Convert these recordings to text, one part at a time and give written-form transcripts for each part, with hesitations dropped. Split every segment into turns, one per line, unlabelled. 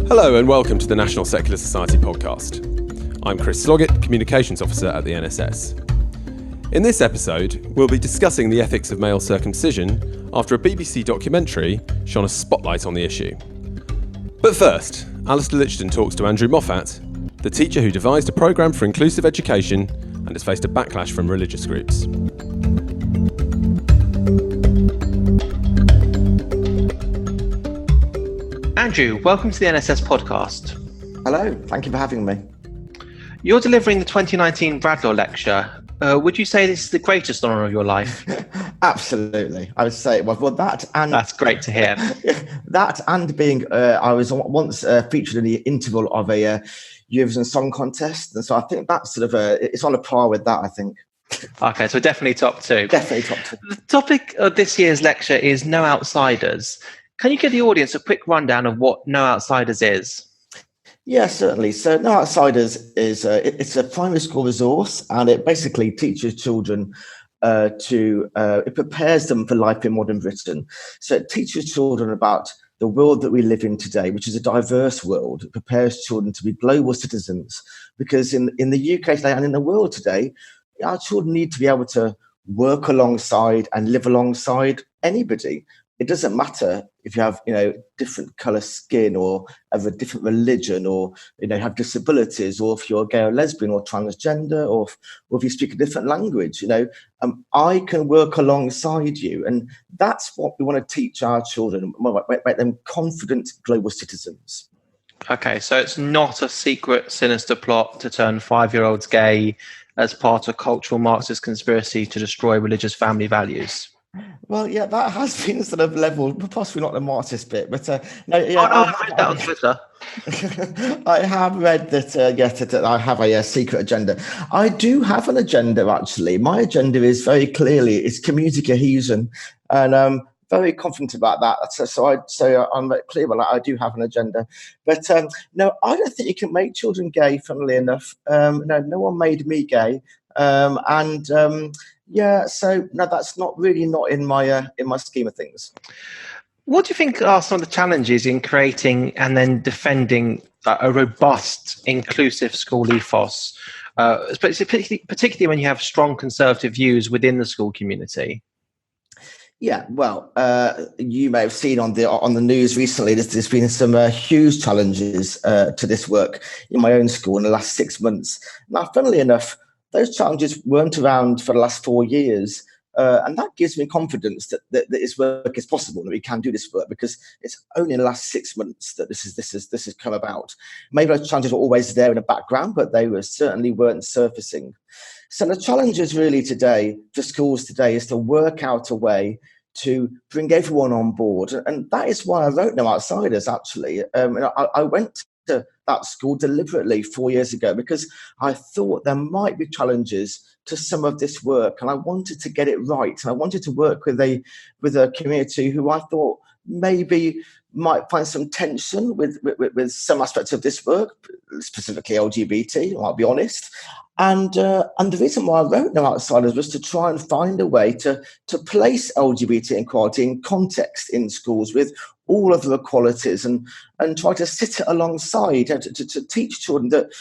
Hello and welcome to the National Secular Society podcast. I'm Chris Sloggett, Communications Officer at the NSS. In this episode, we'll be discussing the ethics of male circumcision after a BBC documentary shone a spotlight on the issue. But first, Alastair Lichten talks to Andrew Moffat, the teacher who devised a programme for inclusive education and has faced a backlash from religious groups.
Andrew, welcome to the NSS podcast.
Hello, thank you for having me.
You're delivering the 2019 Bradlaugh Lecture. Would you say this is the greatest honour of your life?
Absolutely, I would say it was. Well, that and
that's great to hear.
That and being, I was once featured in the interval of a Eurovision Song Contest, and so I think that's sort of it's on a par with that, I think.
Okay, so definitely top two.
Definitely top two.
The topic of this year's lecture is No Outsiders. Can you give the audience a quick rundown of what No Outsiders is?
Yeah, certainly. So No Outsiders is it's a primary school resource, and it basically teaches children it prepares them for life in modern Britain. So it teaches children about the world that we live in today, which is a diverse world. It prepares children to be global citizens, because in the UK today and in the world today, our children need to be able to work alongside and live alongside anybody. It doesn't matter if you have, different colour skin, or have a different religion, or, have disabilities, or if you're gay or lesbian or transgender, or if you speak a different language. I can work alongside you. And that's what we want to teach our children, make them confident global citizens.
Okay, so it's not a secret, sinister plot to turn 5-year-olds gay as part of cultural Marxist conspiracy to destroy religious family values.
Well, yeah, that has been sort of leveled, possibly not the Marxist bit, but no, yeah.
I read that on Twitter.
I have read that, that I have a secret agenda. I do have an agenda, actually. My agenda is very clearly, it's community cohesion, and I'm very confident about that. So I'm clear about that. I do have an agenda. But no, I don't think you can make children gay, funnily enough. No one made me gay. Yeah, so no, that's not in my scheme of things.
What do you think are some of the challenges in creating and then defending a robust, inclusive school ethos, particularly when you have strong conservative views within the school community?
Yeah, well, you may have seen on the news recently, there's been some huge challenges to this work in my own school in the last 6 months. Now, funnily enough, those challenges weren't around for the last 4 years. And that gives me confidence that this work is possible, that we can do this work, because it's only in the last 6 months that this has come about. Maybe those challenges were always there in the background, but they certainly weren't surfacing. So the challenge is really today, for schools today, is to work out a way to bring everyone on board. And that is why I wrote No Outsiders, actually. I went to that school deliberately 4 years ago because I thought there might be challenges to some of this work, and I wanted to get it right. And I wanted to work with a community who I thought maybe might find some tension with some aspects of this work, specifically LGBT, I'll be honest. And the reason why I wrote No Outsiders was to try and find a way to place LGBT equality in context in schools with all of the equalities, and try to sit it alongside, to teach children that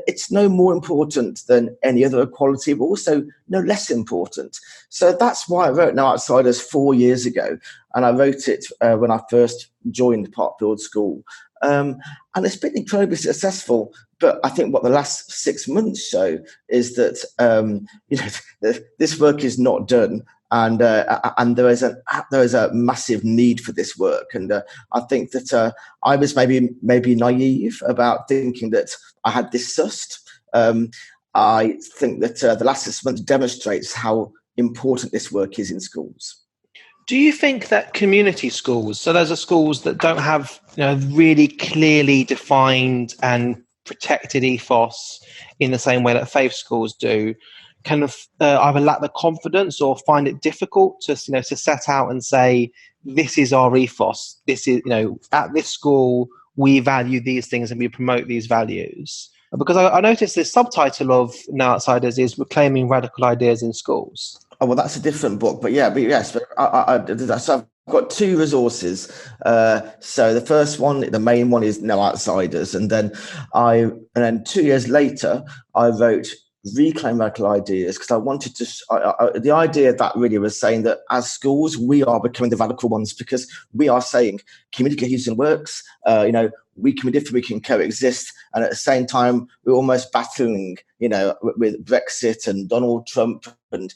it's no more important than any other equality, but also no less important. So that's why I wrote No Outsiders 4 years ago, and I wrote it when I first joined Parkfield School. And it's been incredibly successful. But I think what the last 6 months show is that this work is not done, and there is a massive need for this work. And I think that I was maybe naive about thinking that I had this sussed. I think that the last 6 months demonstrates how important this work is in schools.
Do you think that community schools, so those are schools that don't have really clearly defined and protected ethos in the same way that faith schools do, kind of either lack the confidence or find it difficult to set out and say, this is our ethos, this is, at this school we value these things and we promote these values? Because I noticed the subtitle of No Outsiders is Reclaiming Radical Ideas in Schools.
Oh, well, that's a different book, but yes, but I did that. So I've got two resources. So the first one, the main one, is No Outsiders, and then 2 years later, I wrote Reclaim Radical Ideas, because I wanted to. The idea of that really was saying that as schools, we are becoming the radical ones, because we are saying community cohesion works. We can be different, we can coexist, and at the same time, we're almost battling, with Brexit and Donald Trump, and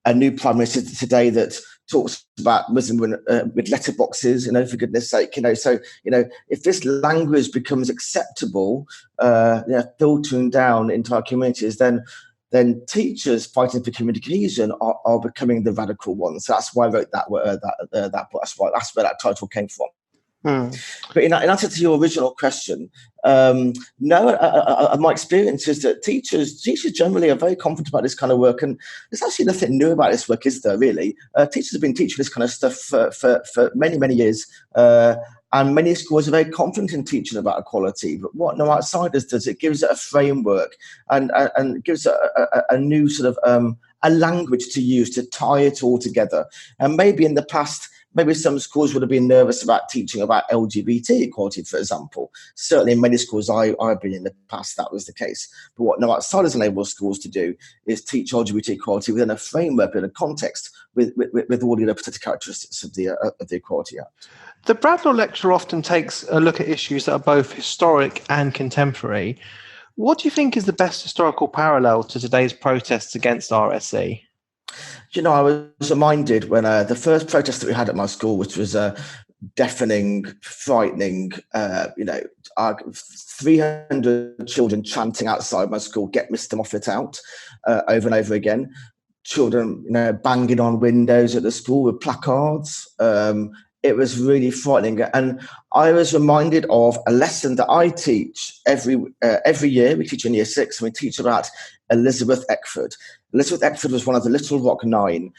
a new prime minister today that talks about Muslim women with letterboxes, for goodness sake, So, if this language becomes acceptable, filtering down into our communities, then teachers fighting for community cohesion are becoming the radical ones. So that's why I wrote that book. That's where that title came from. But in answer to your original question, no, my experience is that teachers generally are very confident about this kind of work, and there's actually nothing new about this work, is there, really? Teachers have been teaching this kind of stuff for many, many years, and many schools are very confident in teaching about equality. But what No Outsiders does, it gives it a framework and gives it a new sort of a language to use to tie it all together. And maybe in the past, maybe some schools would have been nervous about teaching about LGBT equality, for example. Certainly in many schools I've been in the past, that was the case. But what No Outsiders enables schools to do is teach LGBT equality within a framework, in a context, with all the other protected characteristics of the Equality Act.
The Bradlaugh Lecture often takes a look at issues that are both historic and contemporary. What do you think is the best historical parallel to today's protests against RSE?
I was reminded when the first protest that we had at my school, which was deafening, frightening, 300 children chanting outside my school, "Get Mr. Moffat out," over and over again. Children, banging on windows at the school with placards. It was really frightening. And I was reminded of a lesson that I teach every year. We teach in year 6, and we teach about Elizabeth Eckford. Elizabeth Eckford was one of the Little Rock Nine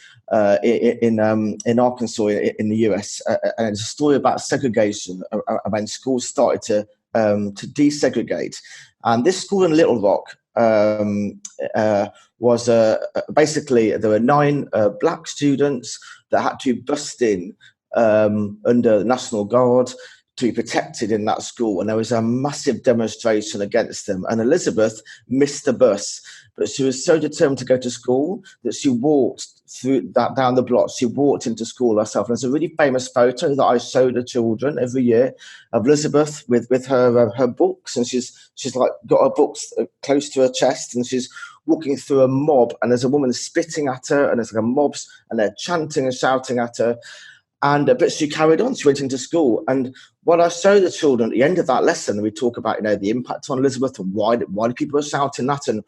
in Arkansas, in the US. And it's a story about segregation when schools started to desegregate. And this school in Little Rock was basically, there were 9 black students that had to bust in under the National Guard to be protected in that school, and there was a massive demonstration against them. And Elizabeth missed the bus, but she was so determined to go to school that she walked down the block. She walked into school herself. And there's a really famous photo that I show the children every year of Elizabeth with her books, and she's like got her books close to her chest, and she's walking through a mob, and there's a woman spitting at her, and there's like a mob, and they're chanting and shouting at her. But she carried on. She went into school. And what I show the children at the end of that lesson, we talk about, the impact on Elizabeth, and why do people are shouting that, and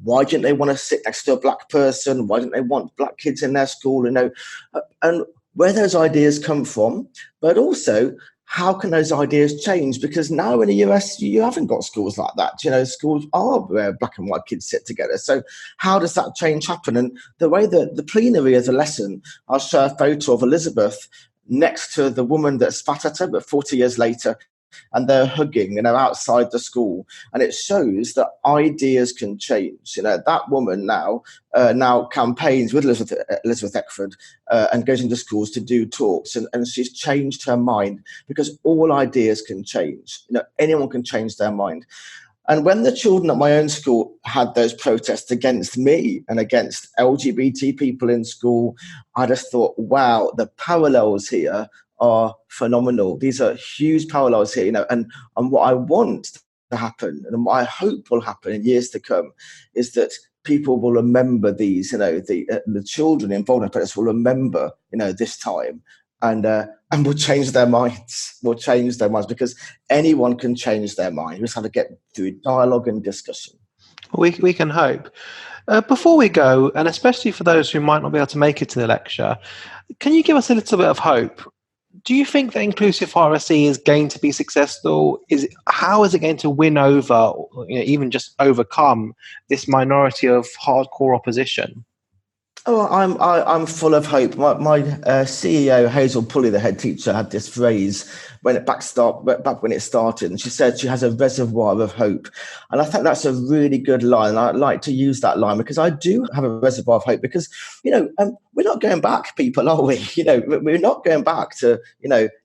why didn't they want to sit next to a black person? Why didn't they want black kids in their school? And where those ideas come from, but also how can those ideas change? Because now in the US, you haven't got schools like that. Schools are where black and white kids sit together. So how does that change happen? And the way that the plenary as a lesson, I'll show a photo of Elizabeth next to the woman that spat at her, but 40 years later, and they're hugging, outside the school. And it shows that ideas can change. That woman now campaigns with Elizabeth Eckford and goes into schools to do talks. And she's changed her mind, because all ideas can change. Anyone can change their mind. And when the children at my own school had those protests against me and against LGBT people in school, I just thought, wow, the parallels here are phenomenal. These are huge parallels here, and what I want to happen, and what I hope will happen in years to come, is that people will remember these, the children involved in protests will remember, this time, and will change their minds. Will change their minds, because anyone can change their mind. You just have to get through dialogue and discussion.
We can hope. Before we go, and especially for those who might not be able to make it to the lecture, can you give us a little bit of hope? Do you think that inclusive RSE is going to be successful? How is it going to win over, or even just overcome, this minority of hardcore opposition?
Oh, I'm full of hope. My CEO Hazel Pulley, the head teacher, had this phrase back when it started, and she said she has a reservoir of hope, and I think that's a really good line. And I'd like to use that line because I do have a reservoir of hope because we're not going back, people, are we? We're not going back to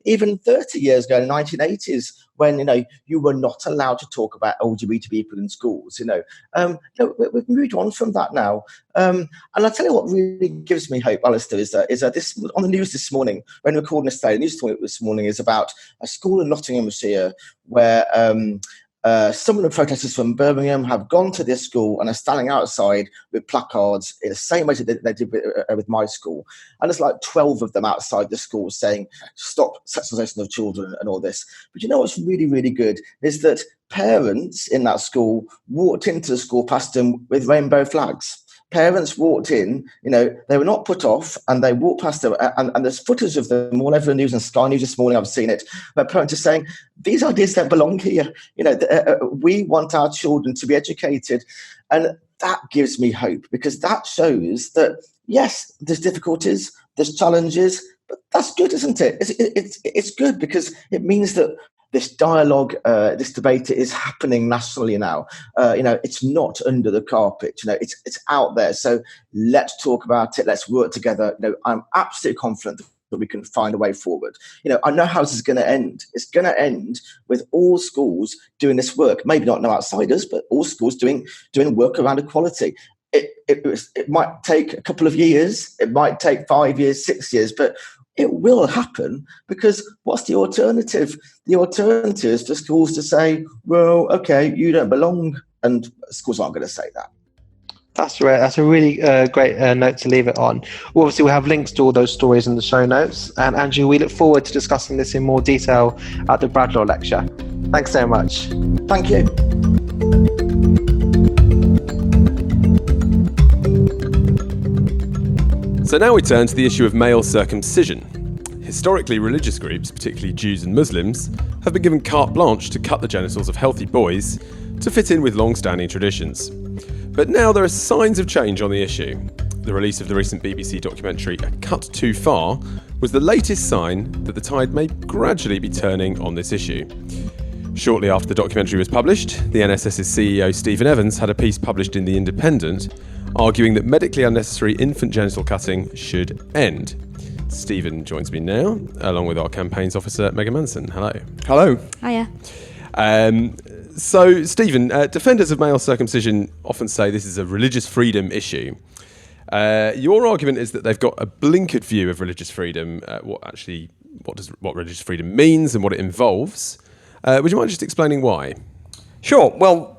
even 30 years ago, in the 1980s, when you were not allowed to talk about LGBT people in schools. We've moved on from that now. And I'll tell you what really gives me hope, Alastair, is that this on the news this morning, when we're recording this today, the news story this morning is about a school in Nottinghamshire where some of the protesters from Birmingham have gone to this school and are standing outside with placards in the same way that they did with my school. And there's like 12 of them outside the school saying, stop sexualization of children and all this. But you know what's really, really good is that parents in that school walked into the school past them with rainbow flags. Parents walked in, they were not put off, and they walked past them, and there's footage of them all over the news and Sky News this morning. I've seen it, where parents are saying, these ideas don't belong here. We want our children to be educated. And that gives me hope, because that shows that, yes, there's difficulties, there's challenges, but that's good, isn't it? It's good because it means that this dialogue, this debate is happening nationally now. It's not under the carpet. It's out there. So let's talk about it. Let's work together. I'm absolutely confident that we can find a way forward. I know how this is going to end. It's going to end with all schools doing this work. Maybe not no outsiders, but all schools doing work around equality. It might take a couple of years. It might take 5 years, 6 years, but it will happen, because what's the alternative? The alternative is for schools to say, well, okay, you don't belong, and schools aren't going to say that.
That's right. That's a really great note to leave it on. Well, obviously, we'll have links to all those stories in the show notes. And Andrew, we look forward to discussing this in more detail at the Bradlaugh Lecture. Thanks so much.
Thank you.
So now we turn to the issue of male circumcision. Historically, religious groups, particularly Jews and Muslims, have been given carte blanche to cut the genitals of healthy boys to fit in with long-standing traditions. But now there are signs of change on the issue. The release of the recent BBC documentary A Cut Too Far was the latest sign that the tide may gradually be turning on this issue. Shortly after the documentary was published, the NSS's CEO Stephen Evans had a piece published in The Independent arguing that medically unnecessary infant genital cutting should end. Stephen joins me now, along with our campaigns officer, Megan Manson. Hello.
Hello.
Hiya.
So, Stephen, defenders of male circumcision often say this is a religious freedom issue. Your argument is that they've got a blinkered view of religious freedom, what religious freedom means and what it involves. Would you mind just explaining why?
Sure. Well,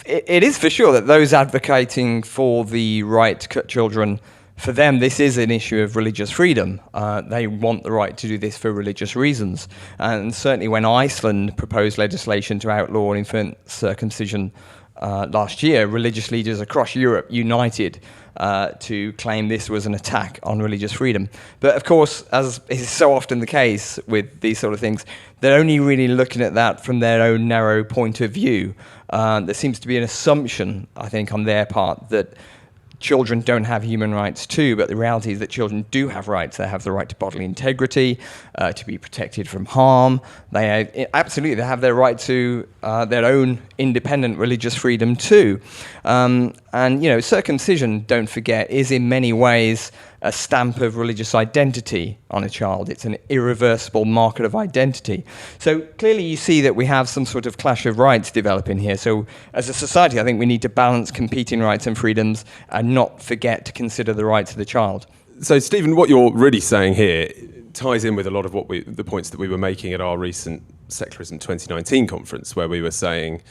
it is for sure that those advocating for the right to cut children, for them, this is an issue of religious freedom. They want the right to do this for religious reasons. And certainly when Iceland proposed legislation to outlaw infant circumcision last year, religious leaders across Europe united to claim this was an attack on religious freedom. But of course, as is so often the case with these sort of things, they're only really looking at that from their own narrow point of view. There seems to be an assumption, I think, on their part that children don't have human rights too, but the reality is that children do have rights. They have the right to bodily integrity, to be protected from harm. They have their right to their own independent religious freedom too. And circumcision, don't forget, is in many ways a stamp of religious identity on a child. It's an irreversible marker of identity. So clearly you see that we have some sort of clash of rights developing here. So as a society, I think we need to balance competing rights and freedoms and not forget to consider the rights of the child.
So, Stephen, what you're really saying here ties in with a lot of the points that we were making at our recent Secularism 2019 conference, where we were saying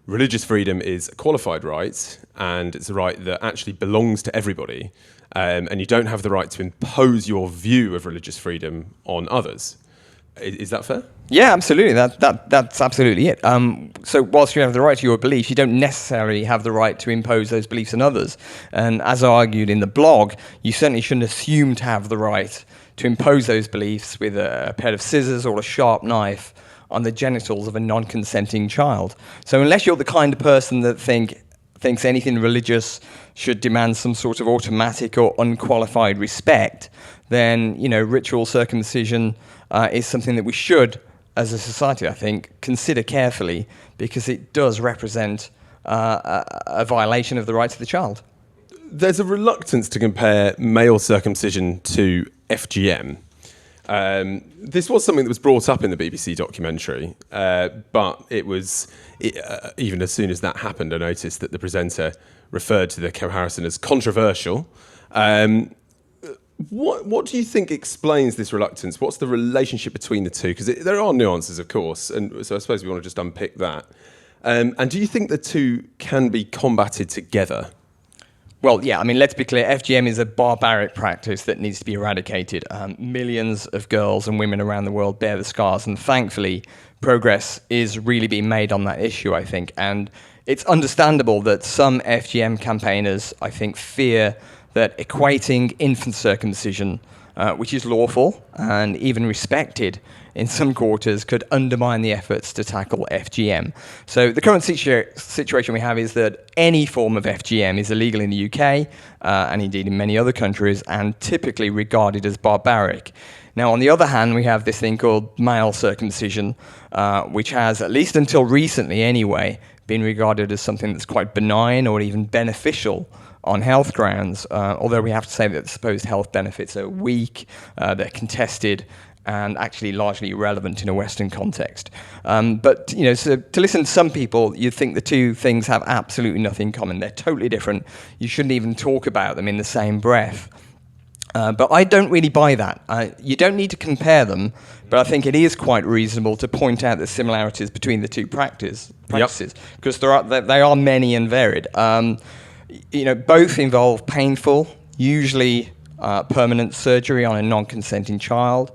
religious freedom is a qualified right, and it's a right that actually belongs to everybody. And you don't have the right to impose your view of religious freedom on others. Is that fair?
Yeah, absolutely. That's absolutely it. So whilst you have the right to your beliefs, you don't necessarily have the right to impose those beliefs on others. And as I argued in the blog, you certainly shouldn't assume to have the right to impose those beliefs with a pair of scissors or a sharp knife on the genitals of a non-consenting child. So unless you're the kind of person that thinks anything religious should demand some sort of automatic or unqualified respect, then, ritual circumcision is something that we should, as a society, I think, consider carefully, because it does represent a violation of the rights of the child.
There's a reluctance to compare male circumcision to FGM. This was something that was brought up in the BBC documentary, but even as soon as that happened, I noticed that the presenter referred to the comparison as controversial. What do you think explains this reluctance? What's the relationship between the two? Because there are nuances, of course, and so I suppose we want to just unpick that. And do you think the two can be combated together?
Well, yeah, let's be clear. FGM is a barbaric practice that needs to be eradicated. Millions of girls and women around the world bear the scars, and thankfully, progress is really being made on that issue, I think. And it's understandable that some FGM campaigners, I think, fear that equating infant circumcision, which is lawful and even respected in some quarters, could undermine the efforts to tackle FGM. So the current situation we have is that any form of FGM is illegal in the UK, and indeed in many other countries, and typically regarded as barbaric. Now, on the other hand, we have this thing called male circumcision, which has, at least until recently anyway, been regarded as something that's quite benign or even beneficial on health grounds, although we have to say that the supposed health benefits are weak, they're contested, and actually largely irrelevant in a Western context. But so to listen to some people, you'd think the two things have absolutely nothing in common. They're totally different. You shouldn't even talk about them in the same breath. But I don't really buy that. You don't need to compare them, but I think it is quite reasonable to point out the similarities between the two practices, because they are many and varied. Both involve painful, usually permanent surgery on a non-consenting child.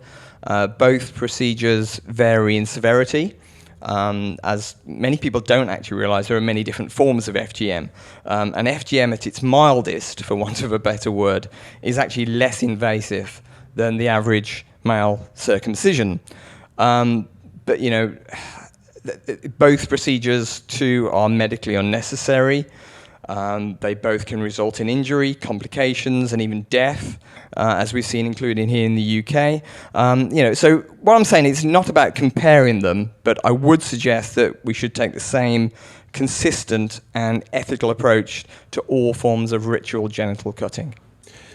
Both procedures vary in severity. As many people don't actually realise, there are many different forms of FGM. And FGM at its mildest, for want of a better word, is actually less invasive than the average male circumcision. But both procedures too are medically unnecessary. They both can result in injury, complications, and even death, as we've seen, including here in the UK. So what I'm saying is not about comparing them, but I would suggest that we should take the same consistent and ethical approach to all forms of ritual genital cutting.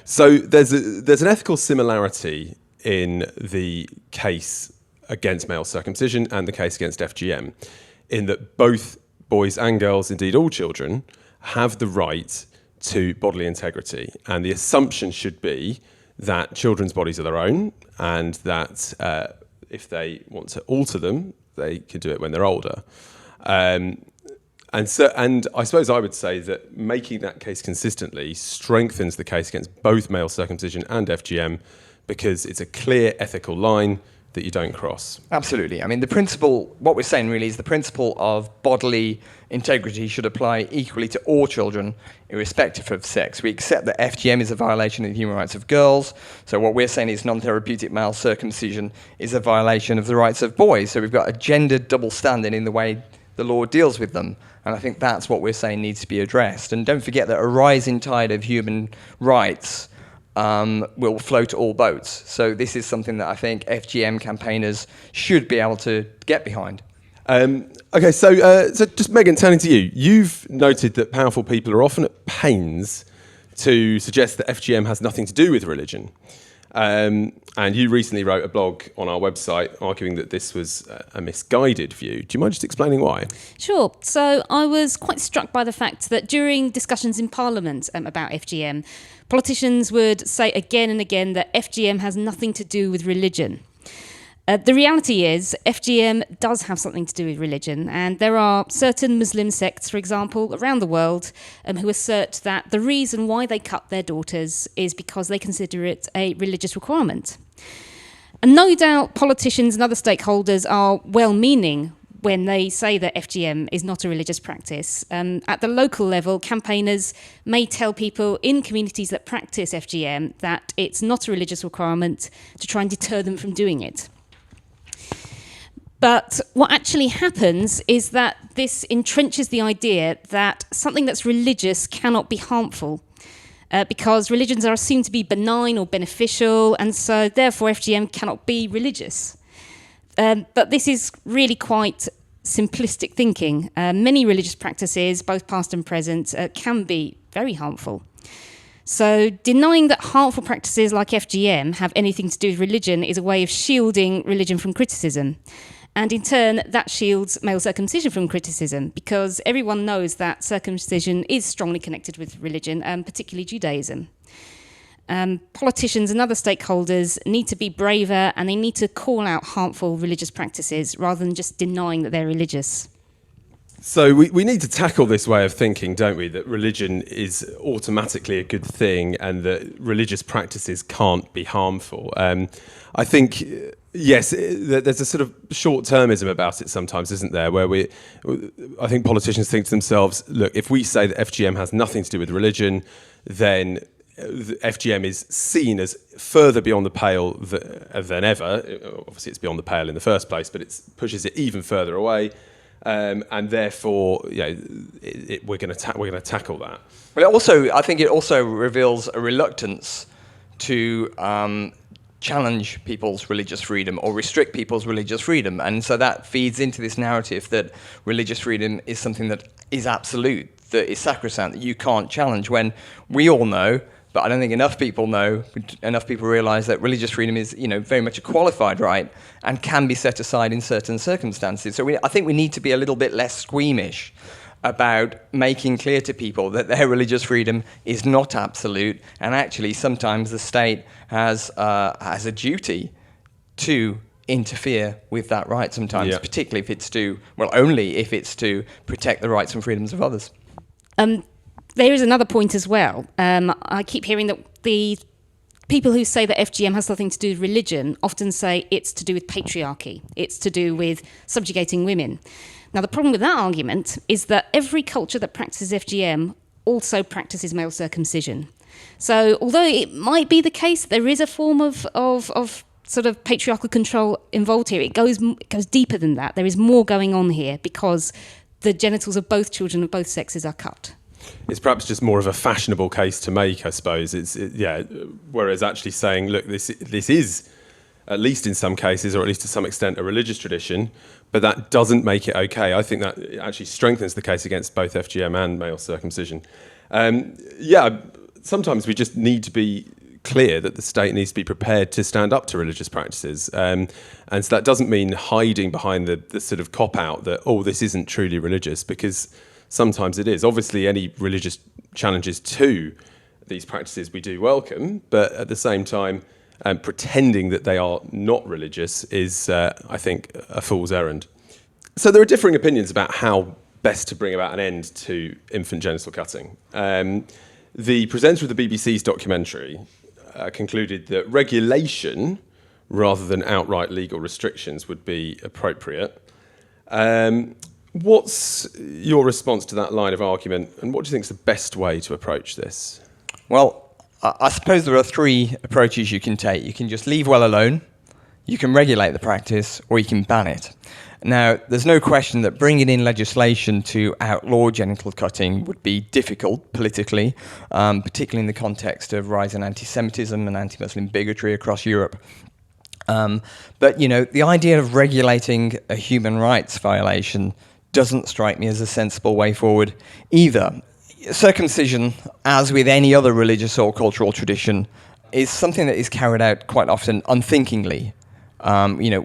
So there's an ethical similarity in the case against male circumcision and the case against FGM, in that both boys and girls, indeed all children, have the right to bodily integrity. And the assumption should be that children's bodies are their own, and that if they want to alter them, they can do it when they're older. And I suppose I would say that making that case consistently strengthens the case against both male circumcision and FGM, because it's a clear ethical line that you don't cross.
Absolutely. The principle, what we're saying really is the principle of bodily integrity should apply equally to all children, irrespective of sex. We accept that FGM is a violation of the human rights of girls. So what we're saying is non-therapeutic male circumcision is a violation of the rights of boys. So we've got a gendered double standard in the way the law deals with them. And I think that's what we're saying needs to be addressed. And don't forget that a rising tide of human rights will float all boats. So this is something that I think FGM campaigners should be able to get behind.
Okay, so just Megan, turning to you, you've noted that powerful people are often at pains to suggest that FGM has nothing to do with religion. And you recently wrote a blog on our website arguing that this was a misguided view. Do you mind just explaining why?
Sure. So I was quite struck by the fact that during discussions in Parliament about FGM, politicians would say again and again that FGM has nothing to do with religion. The reality is FGM does have something to do with religion, and there are certain Muslim sects, for example, around the world who assert that the reason why they cut their daughters is because they consider it a religious requirement. And no doubt politicians and other stakeholders are well-meaning when they say that FGM is not a religious practice. At the local level, campaigners may tell people in communities that practice FGM that it's not a religious requirement to try and deter them from doing it. But what actually happens is that this entrenches the idea that something that's religious cannot be harmful, because religions are assumed to be benign or beneficial, and so therefore FGM cannot be religious. But this is really quite simplistic thinking. Many religious practices, both past and present, can be very harmful. So denying that harmful practices like FGM have anything to do with religion is a way of shielding religion from criticism. And in turn, that shields male circumcision from criticism, because everyone knows that circumcision is strongly connected with religion, particularly Judaism. Politicians and other stakeholders need to be braver, and they need to call out harmful religious practices rather than just denying that they're religious.
So we need to tackle this way of thinking, don't we, that religion is automatically a good thing and that religious practices can't be harmful. I think, yes, there's a sort of short-termism about it sometimes, isn't there, where I think politicians think to themselves, look, if we say that FGM has nothing to do with religion, then FGM is seen as further beyond the pale than ever. Obviously, it's beyond the pale in the first place, but it pushes it even further away. And therefore, we're going to tackle that.
But I think it also reveals a reluctance to challenge people's religious freedom or restrict people's religious freedom, and so that feeds into this narrative that religious freedom is something that is absolute, that is sacrosanct, that you can't challenge. When we all know, but I don't think enough people know, enough people realise that religious freedom is, very much a qualified right and can be set aside in certain circumstances. So I think we need to be a little bit less squeamish about making clear to people that their religious freedom is not absolute, and actually sometimes the state has a duty to interfere with that right sometimes, particularly if it's only if it's to protect the rights and freedoms of others.
There is another point as well. I keep hearing that the people who say that FGM has nothing to do with religion often say it's to do with patriarchy. It's to do with subjugating women. Now, the problem with that argument is that every culture that practices FGM also practices male circumcision. So although it might be the case there is a form of sort of patriarchal control involved here, it goes deeper than that. There is more going on here because the genitals of both children of both sexes are cut.
It's perhaps just more of a fashionable case to make, I suppose. Whereas actually saying, look, this is, at least in some cases, or at least to some extent, a religious tradition, but that doesn't make it okay. I think that actually strengthens the case against both FGM and male circumcision. Sometimes we just need to be clear that the state needs to be prepared to stand up to religious practices. And so that doesn't mean hiding behind the sort of cop-out that, this isn't truly religious, because sometimes it is. Obviously, any religious challenges to these practices we do welcome, but at the same time, pretending that they are not religious is, I think, a fool's errand. So there are differing opinions about how best to bring about an end to infant genital cutting. The presenter of the BBC's documentary concluded that regulation, rather than outright legal restrictions, would be appropriate. What's your response to that line of argument, and what do you think is the best way to approach this?
Well, I suppose there are three approaches you can take. You can just leave well alone, you can regulate the practice, or you can ban it. Now, there's no question that bringing in legislation to outlaw genital cutting would be difficult politically, particularly in the context of rising anti-Semitism and anti-Muslim bigotry across Europe. But, the idea of regulating a human rights violation doesn't strike me as a sensible way forward either. Circumcision, as with any other religious or cultural tradition, is something that is carried out quite often unthinkingly.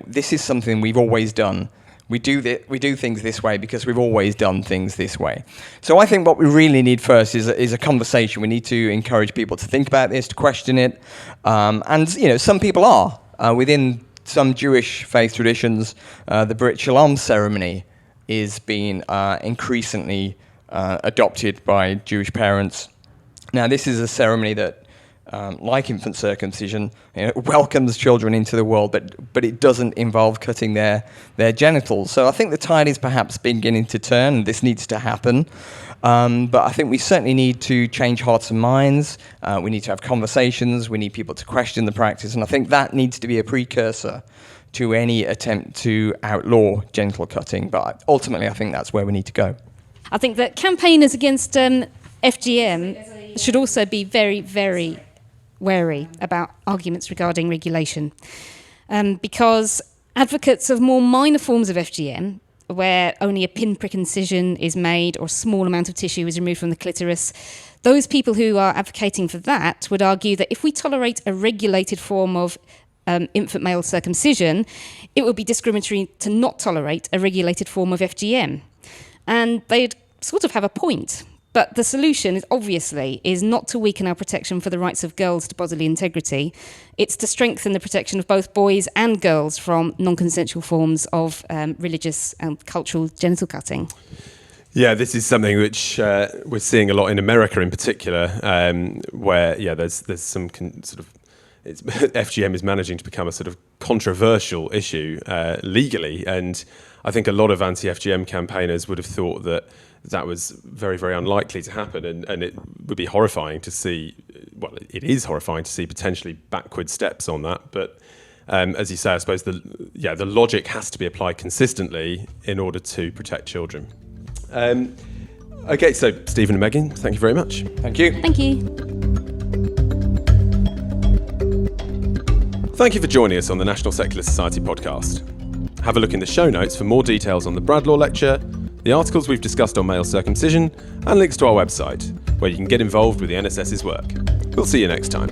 This is something we've always done. We do things this way because we've always done things this way. So I think what we really need first is a conversation. We need to encourage people to think about this, to question it. Some people are. Within some Jewish faith traditions, the Brit Shalom ceremony is being increasingly adopted by Jewish parents. Now, this is a ceremony that, like infant circumcision, welcomes children into the world, but it doesn't involve cutting their genitals. So I think the tide is perhaps beginning to turn, and this needs to happen. But I think we certainly need to change hearts and minds. We need to have conversations. We need people to question the practice, and I think that needs to be a precursor to any attempt to outlaw genital cutting. But ultimately, I think that's where we need to go.
I think that campaigners against FGM should also be very, very wary about arguments regarding regulation, because advocates of more minor forms of FGM, where only a pinprick incision is made or a small amount of tissue is removed from the clitoris, those people who are advocating for that would argue that if we tolerate a regulated form of infant male circumcision, it would be discriminatory to not tolerate a regulated form of FGM. And they'd sort of have a point. But the solution is not to weaken our protection for the rights of girls to bodily integrity. It's to strengthen the protection of both boys and girls from non-consensual forms of religious and cultural genital cutting.
Yeah, this is something which we're seeing a lot in America in particular, where there's some FGM is managing to become a sort of controversial issue legally, and I think a lot of anti-FGM campaigners would have thought that was very, very unlikely to happen, and it would be horrifying to see. Well, it is horrifying to see potentially backward steps on that. But as you say, I suppose the logic has to be applied consistently in order to protect children. Okay, so Stephen and Megan, thank you very much.
Thank you.
Thank you.
Thank you for joining us on the National Secular Society podcast. Have a look in the show notes for more details on the Bradlaugh Lecture, the articles we've discussed on male circumcision, and links to our website, where you can get involved with the NSS's work. We'll see you next time.